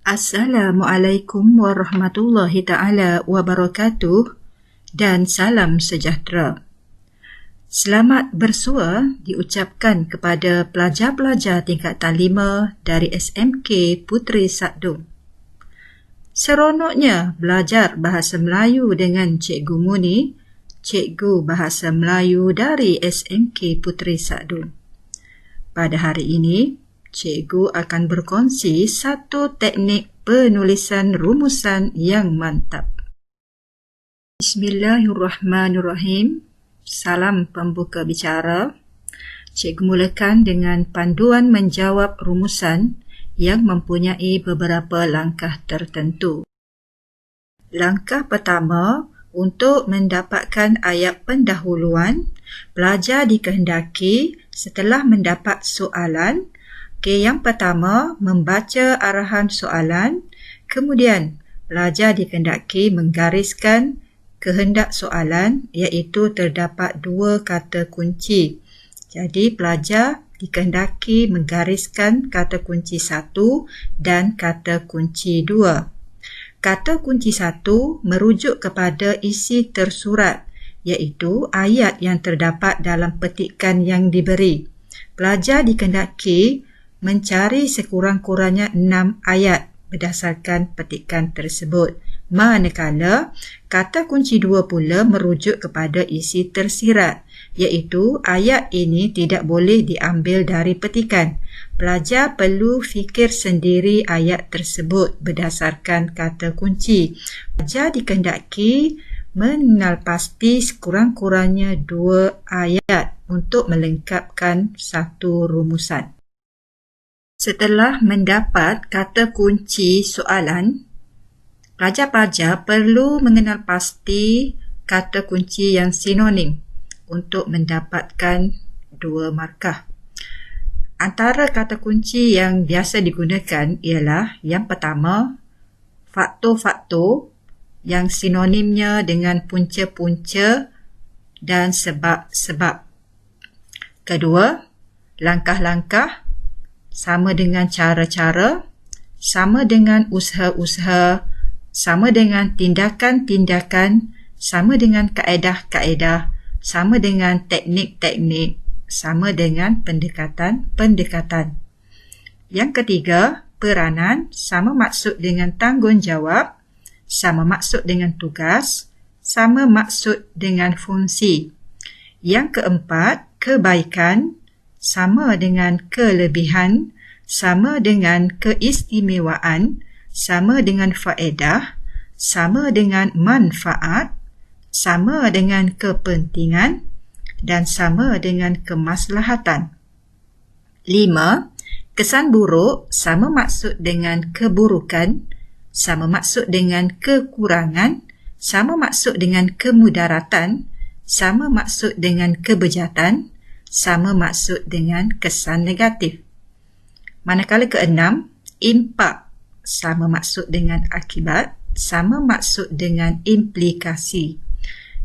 Assalamualaikum warahmatullahi ta'ala wabarakatuh dan salam sejahtera. Selamat bersua diucapkan kepada pelajar-pelajar tingkatan 5 dari SMK Puteri Sakdung. Seronoknya belajar bahasa Melayu dengan Cikgu Muni, Cikgu Bahasa Melayu dari SMK Puteri Sakdung. Pada hari ini, Cikgu akan berkongsi satu teknik penulisan rumusan yang mantap. Bismillahirrahmanirrahim. Salam pembuka bicara. Cikgu mulakan dengan panduan menjawab rumusan yang mempunyai beberapa langkah tertentu. Langkah pertama, untuk mendapatkan ayat pendahuluan, pelajar dikehendaki setelah mendapat soalan, yang pertama, membaca arahan soalan, kemudian pelajar dikehendaki menggariskan kehendak soalan iaitu terdapat dua kata kunci. Jadi, pelajar dikehendaki menggariskan kata kunci 1 dan kata kunci 2. Kata kunci 1 merujuk kepada isi tersurat iaitu ayat yang terdapat dalam petikan yang diberi. Pelajar dikehendaki mencari sekurang-kurangnya 6 ayat berdasarkan petikan tersebut. Manakala kata kunci 2 pula merujuk kepada isi tersirat, iaitu ayat ini tidak boleh diambil dari petikan. Pelajar perlu fikir sendiri ayat tersebut berdasarkan kata kunci. Pelajar dikehendaki mengenal pasti sekurang-kurangnya 2 ayat untuk melengkapkan satu rumusan. Setelah mendapat kata kunci soalan, pelajar-pelajar perlu mengenal pasti kata kunci yang sinonim untuk mendapatkan 2 markah. Antara kata kunci yang biasa digunakan ialah yang pertama, faktor-faktor yang sinonimnya dengan punca-punca dan sebab-sebab. Kedua, langkah-langkah sama dengan cara-cara, sama dengan usaha-usaha, sama dengan tindakan-tindakan, sama dengan kaedah-kaedah, sama dengan teknik-teknik, sama dengan pendekatan-pendekatan. Yang ketiga, peranan sama maksud dengan tanggungjawab, sama maksud dengan tugas, sama maksud dengan fungsi. Yang keempat, kebaikan sama dengan kelebihan, sama dengan keistimewaan, sama dengan faedah, sama dengan manfaat, sama dengan kepentingan, dan sama dengan kemaslahatan. 5. Kesan buruk sama maksud dengan keburukan, sama maksud dengan kekurangan, sama maksud dengan kemudaratan, sama maksud dengan kebejatan, sama maksud dengan kesan negatif. Manakala keenam, impak sama maksud dengan akibat, sama maksud dengan implikasi.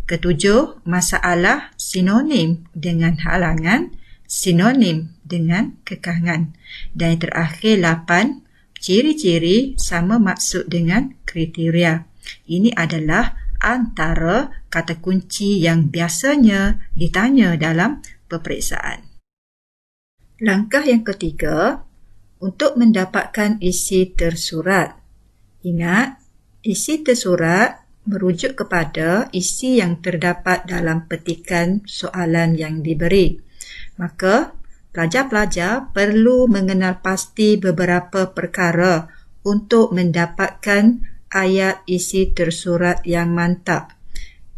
Ketujuh, masalah sinonim dengan halangan, sinonim dengan kekangan. Dan yang terakhir 8, ciri-ciri sama maksud dengan kriteria. Ini adalah antara kata kunci yang biasanya ditanya dalam peperiksaan. Langkah yang ketiga, untuk mendapatkan isi tersurat. Ingat, isi tersurat merujuk kepada isi yang terdapat dalam petikan soalan yang diberi. Maka, pelajar-pelajar perlu mengenal pasti beberapa perkara untuk mendapatkan ayat isi tersurat yang mantap.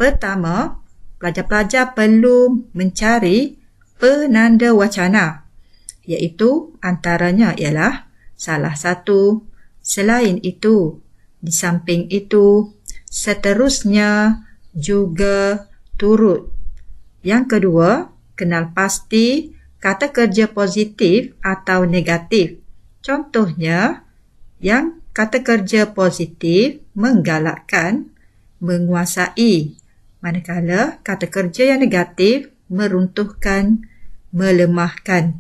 Pertama, pelajar-pelajar perlu mencari penanda wacana, iaitu antaranya ialah salah satu, selain itu, di samping itu, seterusnya, juga, turut. Yang kedua, kenal pasti kata kerja positif atau negatif. Contohnya, yang kata kerja positif menggalakkan, menguasai, manakala kata kerja yang negatif meruntuhkan, melemahkan.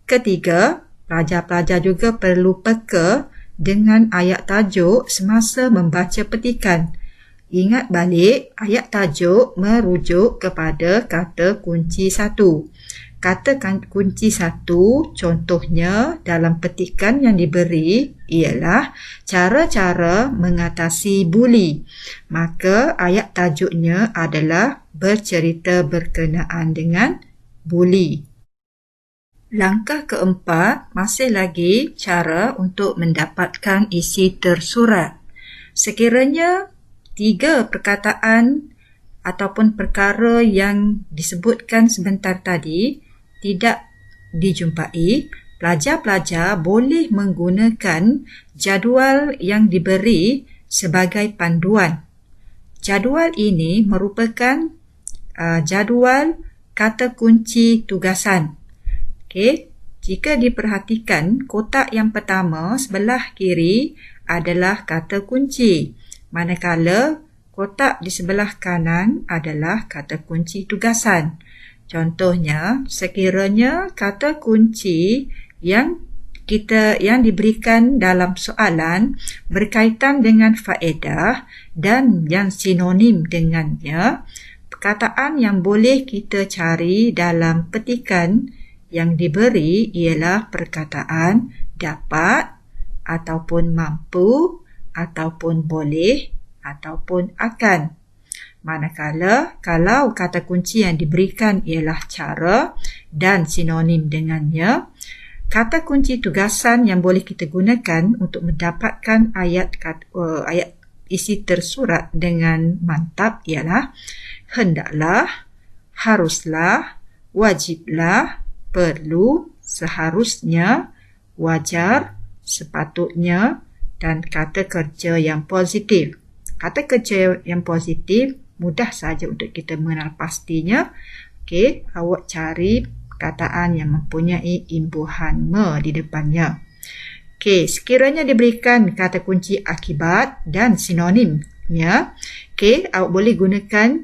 Ketiga, pelajar-pelajar juga perlu peka dengan ayat tajuk semasa membaca petikan. Ingat balik, ayat tajuk merujuk kepada kata kunci 1. Kata kunci 1 contohnya dalam petikan yang diberi ialah cara-cara mengatasi buli. Maka ayat tajuknya adalah bercerita berkenaan dengan buli. Langkah keempat, masih lagi cara untuk mendapatkan isi tersurat. Sekiranya 3 perkataan ataupun perkara yang disebutkan sebentar tadi tidak dijumpai, pelajar-pelajar boleh menggunakan jadual yang diberi sebagai panduan. Jadual ini merupakan jadual kata kunci tugasan. Okey, jika diperhatikan, kotak yang pertama sebelah kiri adalah kata kunci, manakala kotak di sebelah kanan adalah kata kunci tugasan. Contohnya, sekiranya kata kunci yang diberikan dalam soalan berkaitan dengan faedah dan yang sinonim dengannya, perkataan yang boleh kita cari dalam petikan yang diberi ialah perkataan dapat ataupun mampu ataupun boleh ataupun akan. Manakala kalau kata kunci yang diberikan ialah cara dan sinonim dengannya, kata kunci tugasan yang boleh kita gunakan untuk mendapatkan ayat isi tersurat dengan mantap ialah hendaklah, haruslah, wajiblah, perlu, seharusnya, wajar, sepatutnya dan kata kerja yang positif. Kata kerja yang positif mudah saja untuk kita mengenal pastinya. Okey, awak cari perkataan yang mempunyai imbuhan me di depannya. Okey, sekiranya diberikan kata kunci akibat dan sinonimnya, okey, awak boleh gunakan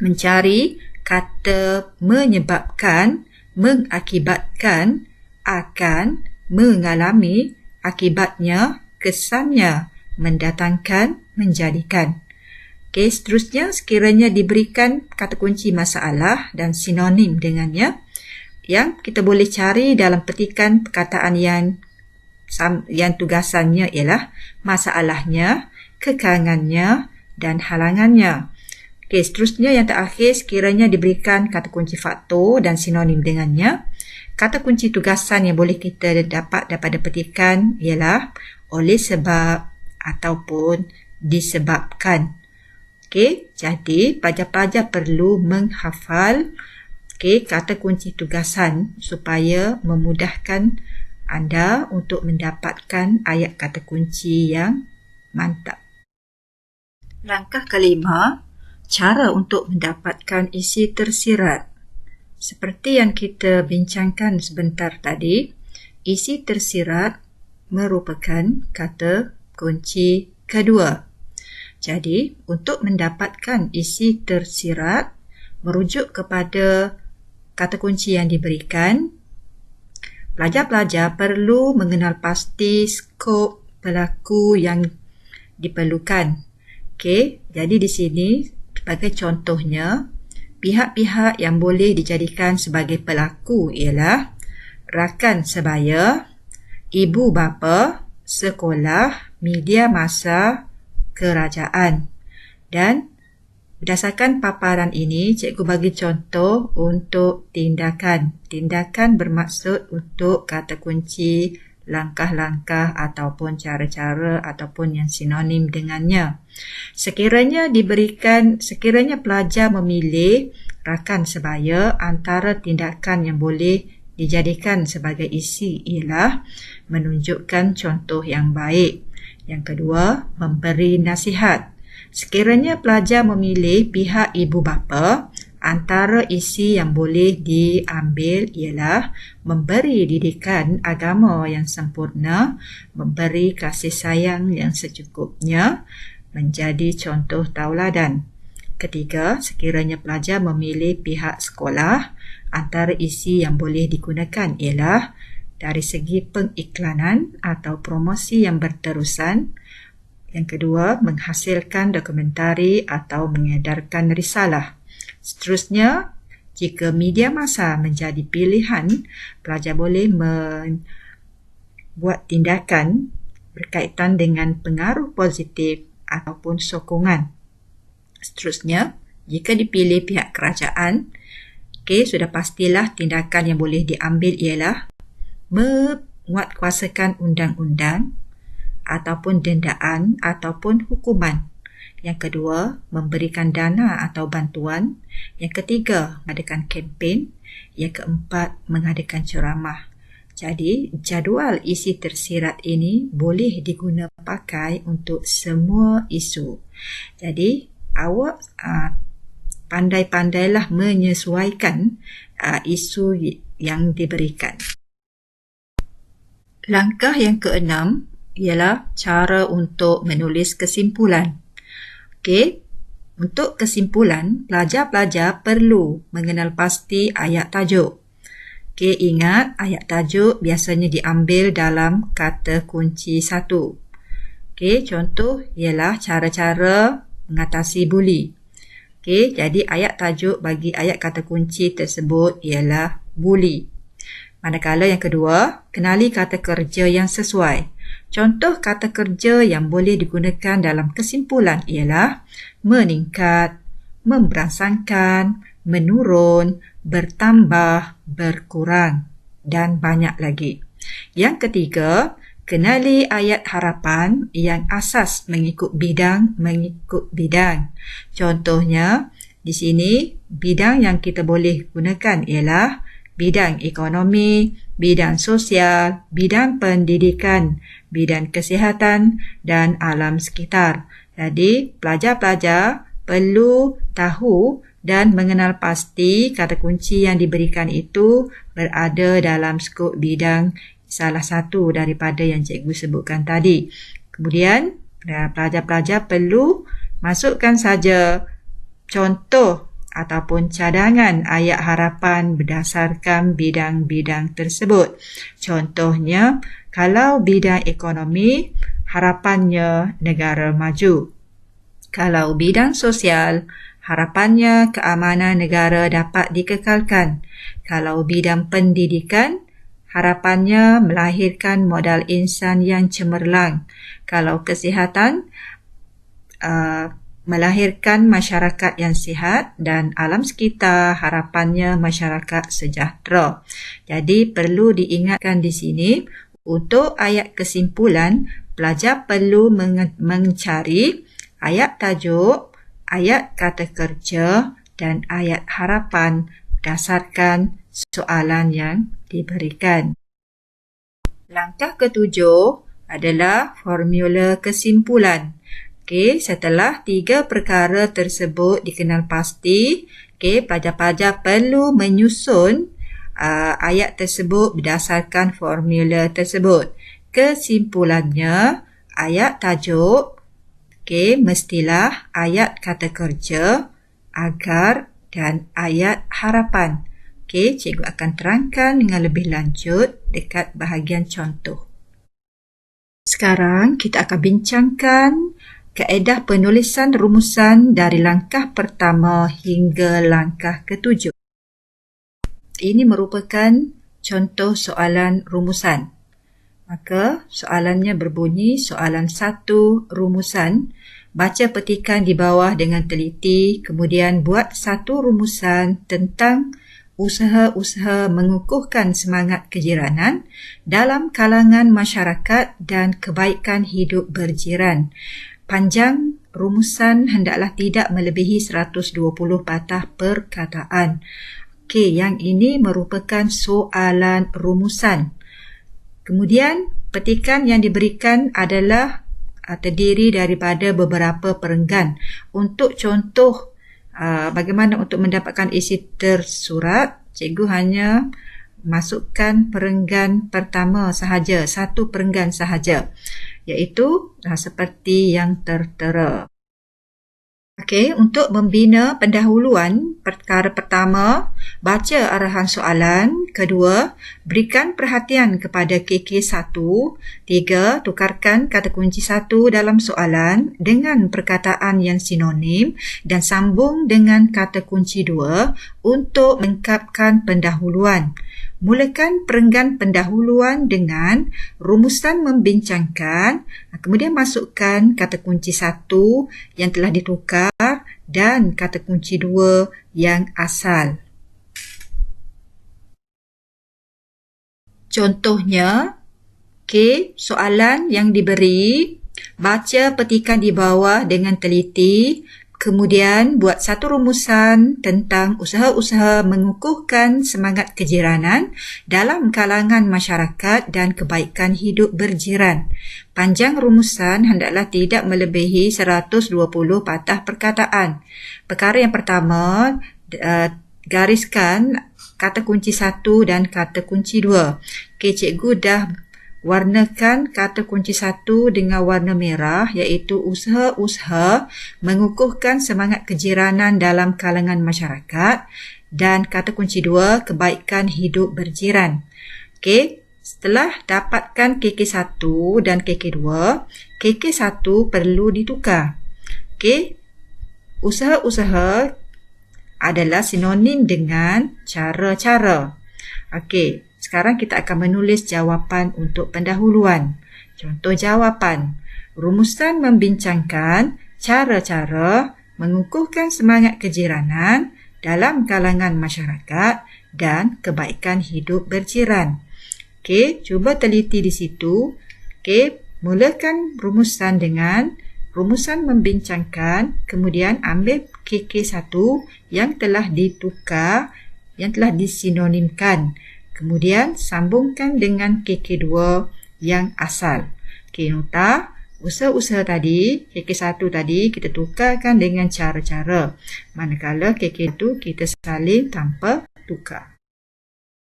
mencari kata menyebabkan, mengakibatkan, akan, mengalami, akibatnya, kesannya, mendatangkan, menjadikan. Okey, seterusnya sekiranya diberikan kata kunci masalah dan sinonim dengannya, yang kita boleh cari dalam petikan perkataan yang tugasannya ialah masalahnya, kekangannya dan halangannya. Okey, seterusnya yang terakhir sekiranya diberikan kata kunci faktor dan sinonim dengannya, kata kunci tugasan yang boleh kita dapat daripada petikan ialah oleh sebab ataupun disebabkan. Okey, jadi pelajar-pelajar perlu menghafal kata kunci tugasan supaya memudahkan anda untuk mendapatkan ayat kata kunci yang mantap. Langkah kelima, cara untuk mendapatkan isi tersirat. Seperti yang kita bincangkan sebentar tadi, isi tersirat merupakan kata kunci kedua. Jadi, untuk mendapatkan isi tersirat merujuk kepada kata kunci yang diberikan, pelajar-pelajar perlu mengenal pasti skop pelaku yang diperlukan. Okey, jadi di sini sebagai contohnya, pihak-pihak yang boleh dijadikan sebagai pelaku ialah rakan sebaya, ibu bapa, sekolah, media massa, kerajaan. Dan berdasarkan paparan ini, cikgu bagi contoh untuk tindakan. Tindakan bermaksud untuk kata kunci, langkah-langkah ataupun cara-cara ataupun yang sinonim dengannya. Sekiranya pelajar memilih rakan sebaya, antara tindakan yang boleh dijadikan sebagai isi ialah menunjukkan contoh yang baik. Yang kedua, memberi nasihat. Sekiranya pelajar memilih pihak ibu bapa, antara isi yang boleh diambil ialah memberi didikan agama yang sempurna, memberi kasih sayang yang secukupnya, menjadi contoh tauladan. Ketiga, sekiranya pelajar memilih pihak sekolah, antara isi yang boleh digunakan ialah dari segi pengiklanan atau promosi yang berterusan. Yang kedua, menghasilkan dokumentari atau mengedarkan risalah. Seterusnya, jika media massa menjadi pilihan, pelajar boleh membuat tindakan berkaitan dengan pengaruh positif ataupun sokongan. Seterusnya, jika dipilih pihak kerajaan, sudah pastilah tindakan yang boleh diambil ialah menguatkuasakan undang-undang ataupun dendaan ataupun hukuman. Yang kedua, memberikan dana atau bantuan. Yang ketiga, mengadakan kempen. Yang keempat, mengadakan ceramah. Jadi, jadual isi tersirat ini boleh diguna pakai untuk semua isu. Jadi, awak pandai-pandailah menyesuaikan isu yang diberikan. Langkah yang keenam ialah cara untuk menulis kesimpulan. Untuk kesimpulan, pelajar-pelajar perlu mengenal pasti ayat tajuk. Ingat, ayat tajuk biasanya diambil dalam kata kunci 1. Contoh ialah cara-cara mengatasi buli. Jadi ayat tajuk bagi ayat kata kunci tersebut ialah buli. Manakala yang kedua, kenali kata kerja yang sesuai. Contoh kata kerja yang boleh digunakan dalam kesimpulan ialah meningkat, memberangsangkan, menurun, bertambah, berkurang dan banyak lagi. Yang ketiga, kenali ayat harapan yang asas mengikut bidang. Contohnya, di sini bidang yang kita boleh gunakan ialah bidang ekonomi, bidang sosial, bidang pendidikan, bidang kesihatan dan alam sekitar. Jadi, pelajar-pelajar perlu tahu dan mengenal pasti kata kunci yang diberikan itu berada dalam skop bidang salah satu daripada yang cikgu sebutkan tadi. Kemudian, pelajar-pelajar perlu masukkan saja contoh ataupun cadangan ayat harapan berdasarkan bidang-bidang tersebut. Contohnya, kalau bidang ekonomi, harapannya negara maju. Kalau bidang sosial, harapannya keamanan negara dapat dikekalkan. Kalau bidang pendidikan, harapannya melahirkan modal insan yang cemerlang. Kalau kesihatan, melahirkan masyarakat yang sihat, dan alam sekitar harapannya masyarakat sejahtera. Jadi perlu diingatkan di sini, untuk ayat kesimpulan, pelajar perlu mencari ayat tajuk, ayat kata kerja dan ayat harapan berdasarkan soalan yang diberikan. Langkah ketujuh adalah formula kesimpulan. Setelah tiga perkara tersebut dikenal pasti, pelajar-pelajar perlu menyusun ayat tersebut berdasarkan formula tersebut. Kesimpulannya, ayat tajuk, mestilah ayat kata kerja, agar dan ayat harapan. Cikgu akan terangkan dengan lebih lanjut dekat bahagian contoh. Sekarang kita akan bincangkan kaedah penulisan rumusan dari langkah pertama hingga langkah ketujuh. Ini merupakan contoh soalan rumusan. Maka soalannya berbunyi, soalan 1 rumusan. Baca petikan di bawah dengan teliti, kemudian buat satu rumusan tentang usaha-usaha mengukuhkan semangat kejiranan dalam kalangan masyarakat dan kebaikan hidup berjiran. Panjang rumusan hendaklah tidak melebihi 120 patah perkataan. Yang ini merupakan soalan rumusan. Kemudian, petikan yang diberikan adalah terdiri daripada beberapa perenggan. Untuk contoh bagaimana untuk mendapatkan isi tersurat, cikgu hanya masukkan perenggan pertama sahaja, satu perenggan sahaja, iaitu seperti yang tertera. Okey, untuk membina pendahuluan, perkara pertama, baca arahan soalan. Kedua, berikan perhatian kepada KK1. Tiga, tukarkan kata kunci satu dalam soalan dengan perkataan yang sinonim dan sambung dengan kata kunci dua untuk melengkapkan pendahuluan. Mulakan perenggan pendahuluan dengan rumusan membincangkan, kemudian masukkan kata kunci satu yang telah ditukar dan kata kunci dua yang asal. Contohnya, soalan yang diberi, baca petikan di bawah dengan teliti, kemudian buat satu rumusan tentang usaha-usaha mengukuhkan semangat kejiranan dalam kalangan masyarakat dan kebaikan hidup berjiran. Panjang rumusan hendaklah tidak melebihi 120 patah perkataan. Perkara yang pertama, gariskan kata kunci satu dan kata kunci dua. Cikgu dah warnakan kata kunci satu dengan warna merah, iaitu usaha-usaha mengukuhkan semangat kejiranan dalam kalangan masyarakat, dan kata kunci dua, kebaikan hidup berjiran. Setelah dapatkan KK1 dan KK2, KK1 perlu ditukar. Usaha-usaha adalah sinonim dengan cara-cara. Sekarang kita akan menulis jawapan untuk pendahuluan. Contoh jawapan. Rumusan membincangkan cara-cara mengukuhkan semangat kejiranan dalam kalangan masyarakat dan kebaikan hidup berjiran. Cuba teliti di situ. Mulakan rumusan dengan rumusan membincangkan, kemudian ambil KK1 yang telah ditukar, yang telah disinonimkan. Kemudian sambungkan dengan KK2 yang asal. Nota, usaha-usaha tadi, KK1 tadi kita tukarkan dengan cara-cara. Manakala KK2 kita salin tanpa tukar.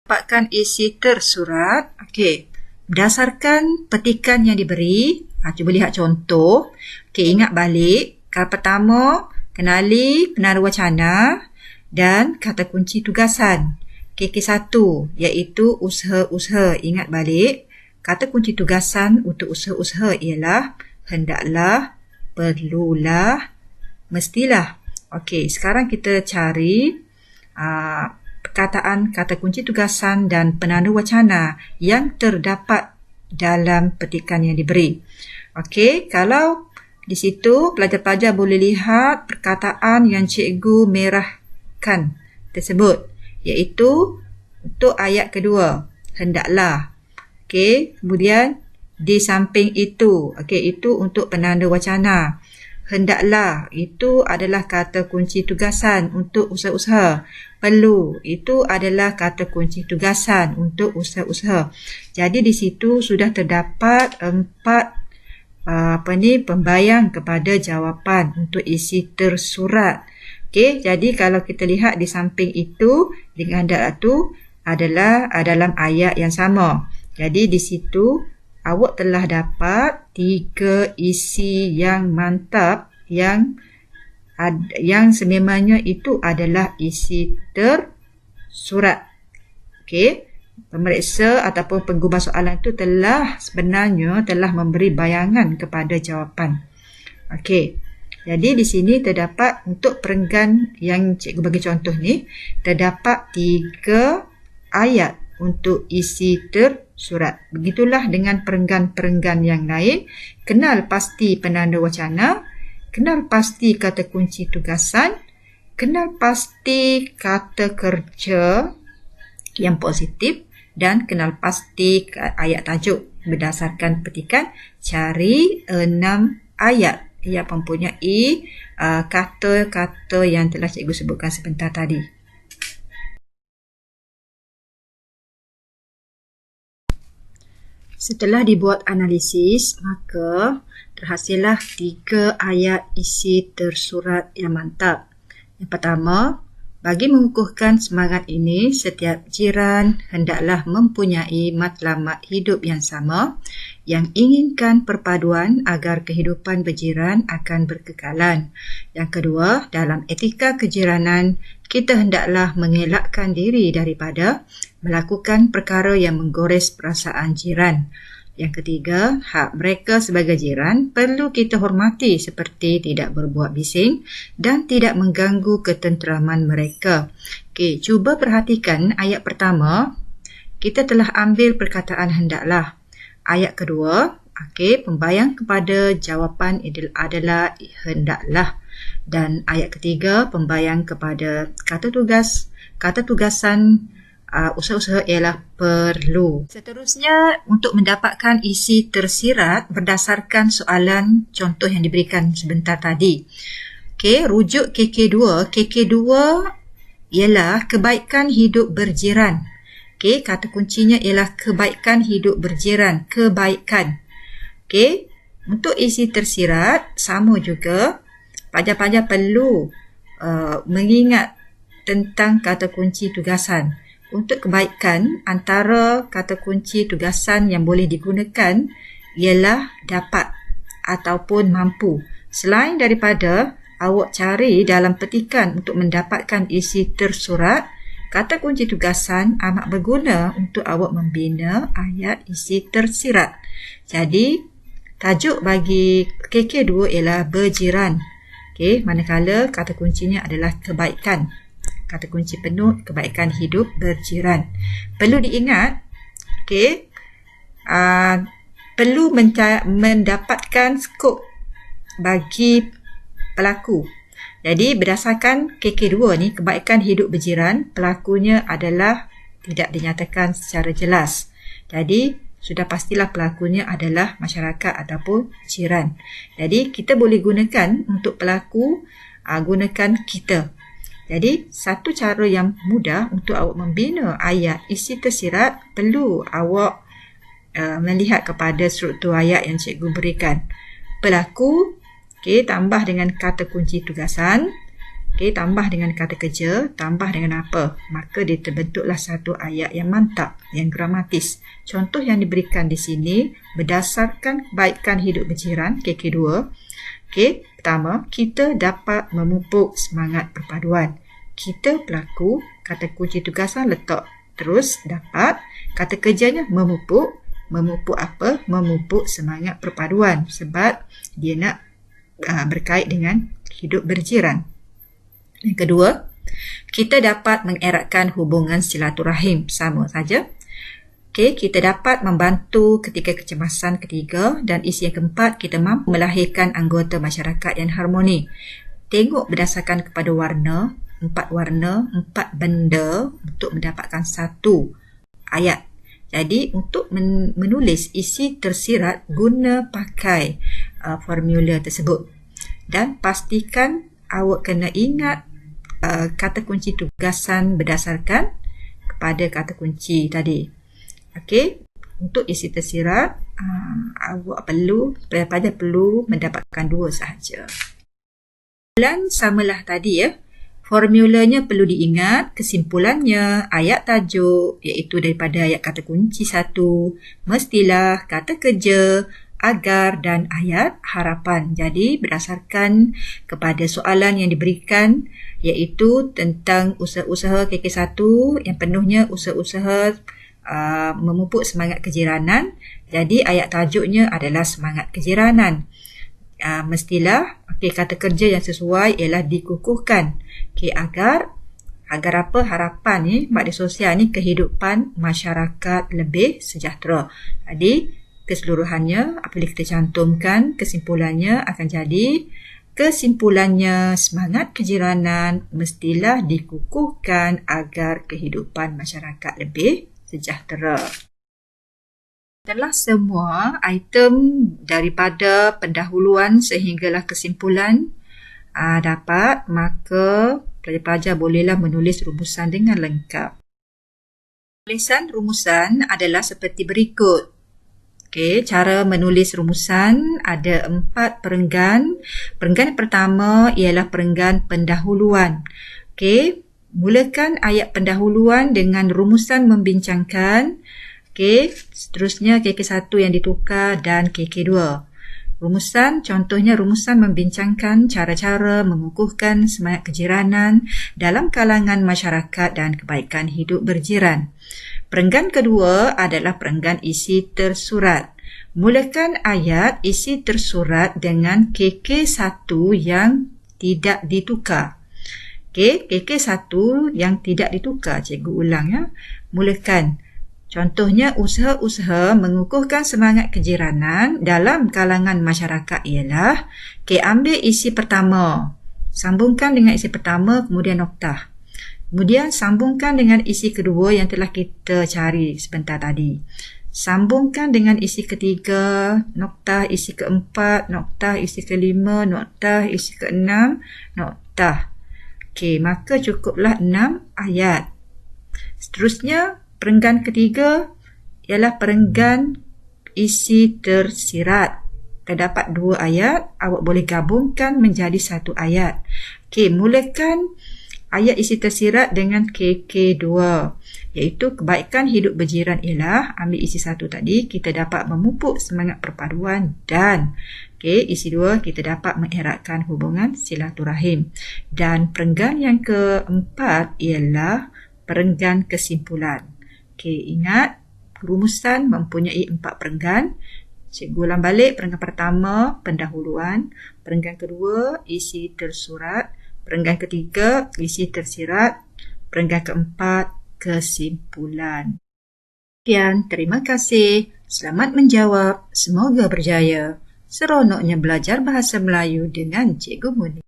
Dapatkan isi tersurat. Berdasarkan petikan yang diberi, cuba lihat contoh. Ingat balik. Kali pertama, kenali penara wacana dan kata kunci tugasan. KK1 iaitu usaha-usaha. Ingat balik, kata kunci tugasan untuk usaha-usaha ialah hendaklah, perlulah, mestilah. Sekarang kita cari perkataan kata kunci tugasan dan penanda wacana yang terdapat dalam petikan yang diberi. Kalau di situ pelajar-pelajar boleh lihat perkataan yang cikgu merahkan tersebut, iaitu untuk ayat kedua, hendaklah. Kemudian di samping itu, itu untuk penanda wacana. Hendaklah, itu adalah kata kunci tugasan untuk usaha-usaha. Perlu, itu adalah kata kunci tugasan untuk usaha-usaha. Jadi di situ sudah terdapat 4 pembayang kepada jawapan untuk isi tersurat. Jadi kalau kita lihat di samping itu dengan hendaklah tu adalah dalam ayat yang sama. Jadi di situ awak telah dapat 3 isi yang mantap yang sememangnya itu adalah isi tersurat. Pemeriksa ataupun penggubah soalan itu sebenarnya telah memberi bayangan kepada jawapan. Jadi di sini terdapat untuk perenggan yang cikgu bagi contoh ni, terdapat 3 ayat untuk isi tersurat. Begitulah dengan perenggan-perenggan yang lain. Kenal pasti penanda wacana, kenal pasti kata kunci tugasan, kenal pasti kata kerja yang positif, dan kenal pasti ayat tajuk. Berdasarkan petikan, cari 6 ayat yang mempunyai kata-kata yang telah cikgu sebutkan sebentar tadi. Setelah dibuat analisis, maka terhasillah 3 ayat isi tersurat yang mantap. Yang pertama, bagi mengukuhkan semangat ini, setiap jiran hendaklah mempunyai matlamat hidup yang sama. yang inginkan perpaduan agar kehidupan berjiran akan berkekalan. Yang kedua, dalam etika kejiranan, kita hendaklah mengelakkan diri daripada melakukan perkara yang menggores perasaan jiran. Yang ketiga, hak mereka sebagai jiran perlu kita hormati seperti tidak berbuat bising dan tidak mengganggu ketenteraman mereka. Okey, cuba perhatikan ayat pertama. Kita telah ambil perkataan hendaklah. Ayat kedua, pembayang kepada jawapan adalah hendaklah. Dan ayat ketiga, pembayang kepada kata tugasan usaha-usaha ialah perlu. Seterusnya, untuk mendapatkan isi tersirat berdasarkan soalan contoh yang diberikan sebentar tadi. Rujuk KK2. KK2 ialah kebaikan hidup berjiran. Kata kuncinya ialah kebaikan hidup berjiran. Kebaikan. Untuk isi tersirat, sama juga. Pelajar-pelajar perlu mengingat tentang kata kunci tugasan. Untuk kebaikan, antara kata kunci tugasan yang boleh digunakan ialah dapat ataupun mampu. Selain daripada awak cari dalam petikan untuk mendapatkan isi tersurat, kata kunci tugasan amat berguna untuk awak membina ayat isi tersirat. Jadi, tajuk bagi KK2 ialah berjiran. Manakala kata kuncinya adalah kebaikan. Kata kunci penuh kebaikan hidup berjiran. Perlu diingat, perlu mendapatkan skop bagi pelaku. Jadi berdasarkan KK2 ni, kebaikan hidup berjiran, pelakunya adalah tidak dinyatakan secara jelas. Jadi sudah pastilah pelakunya adalah masyarakat ataupun jiran. Jadi kita boleh gunakan untuk pelaku, gunakan kita. Jadi, satu cara yang mudah untuk awak membina ayat isi tersirat, perlu awak melihat kepada struktur ayat yang cikgu berikan. Pelaku, tambah dengan kata kunci tugasan, tambah dengan kata kerja, tambah dengan apa? Maka dia terbentuklah satu ayat yang mantap, yang gramatis. Contoh yang diberikan di sini, berdasarkan kebaikan hidup berjiran, KK2. Pertama, kita dapat memupuk semangat perpaduan. Kita pelaku, kata kunci tugasan letak terus dapat, kata kerjanya memupuk. Memupuk apa? Memupuk semangat perpaduan sebab dia nak berkait dengan hidup berjiran. Yang kedua, kita dapat mengeratkan hubungan silaturahim. Sama saja. Kita dapat membantu ketika kecemasan ketiga, dan isi yang keempat, kita mampu melahirkan anggota masyarakat yang harmoni. Tengok berdasarkan kepada warna, 4 warna, 4 benda untuk mendapatkan satu ayat. Jadi untuk menulis isi tersirat, guna pakai formula tersebut. Dan pastikan awak kena ingat kata kunci tugasan berdasarkan kepada kata kunci tadi. Untuk isi tersirat, awak pelajar perlu mendapatkan 2 sahaja. Kesimpulan samalah tadi ya. Formulanya perlu diingat, kesimpulannya ayat tajuk iaitu daripada ayat kata kunci 1, mestilah, kata kerja, agar dan ayat harapan. Jadi berdasarkan kepada soalan yang diberikan iaitu tentang usaha-usaha KK1 yang penuhnya usaha-usaha memupuk semangat kejiranan. Jadi ayat tajuknya adalah semangat kejiranan. Mestilah, kata kerja yang sesuai ialah dikukuhkan. Agar apa? Harapan ni, bakti sosial ni, kehidupan masyarakat lebih sejahtera. Jadi keseluruhannya apabila kita cantumkan, kesimpulannya akan jadi, kesimpulannya semangat kejiranan mestilah dikukuhkan agar kehidupan masyarakat lebih sejahtera. Telah semua item daripada pendahuluan sehinggalah kesimpulan dapat, maka pelajar-pelajar bolehlah menulis rumusan dengan lengkap. Tulisan rumusan adalah seperti berikut. Cara menulis rumusan ada 4 perenggan. Perenggan pertama ialah perenggan pendahuluan. Mulakan ayat pendahuluan dengan rumusan membincangkan Okey, seterusnya KK1 yang ditukar dan KK2. Rumusan, contohnya rumusan membincangkan cara-cara mengukuhkan semangat kejiranan dalam kalangan masyarakat dan kebaikan hidup berjiran. Perenggan kedua adalah perenggan isi tersurat. Mulakan ayat isi tersurat dengan KK1 yang tidak ditukar. Okey, KK1 yang tidak ditukar. Cikgu ulang ya. Mulakan. Contohnya, usaha-usaha mengukuhkan semangat kejiranan dalam kalangan masyarakat ialah, ambil isi pertama. Sambungkan dengan isi pertama, kemudian noktah. Kemudian sambungkan dengan isi kedua yang telah kita cari sebentar tadi. Sambungkan dengan isi ketiga, noktah isi keempat, noktah isi kelima, noktah isi keenam, noktah. Okey, maka cukuplah 6 ayat. Seterusnya, perenggan ketiga ialah perenggan isi tersirat. Terdapat 2 ayat, awak boleh gabungkan menjadi 1 ayat. Okey, mulakan ayat isi tersirat dengan KK2, iaitu kebaikan hidup berjiran ialah, ambil isi 1 tadi, kita dapat memupuk semangat perpaduan dan isi 2, kita dapat mengeratkan hubungan silaturahim. Dan perenggan yang keempat ialah perenggan kesimpulan. Ingat, rumusan mempunyai 4 perenggan. Cikgu ulang balik, perenggan pertama, pendahuluan. Perenggan kedua, isi tersurat. Perenggan ketiga, isi tersirat. Perenggan keempat, kesimpulan. Sekian, terima kasih. Selamat menjawab. Semoga berjaya. Seronoknya belajar bahasa Melayu dengan Cikgu Muni.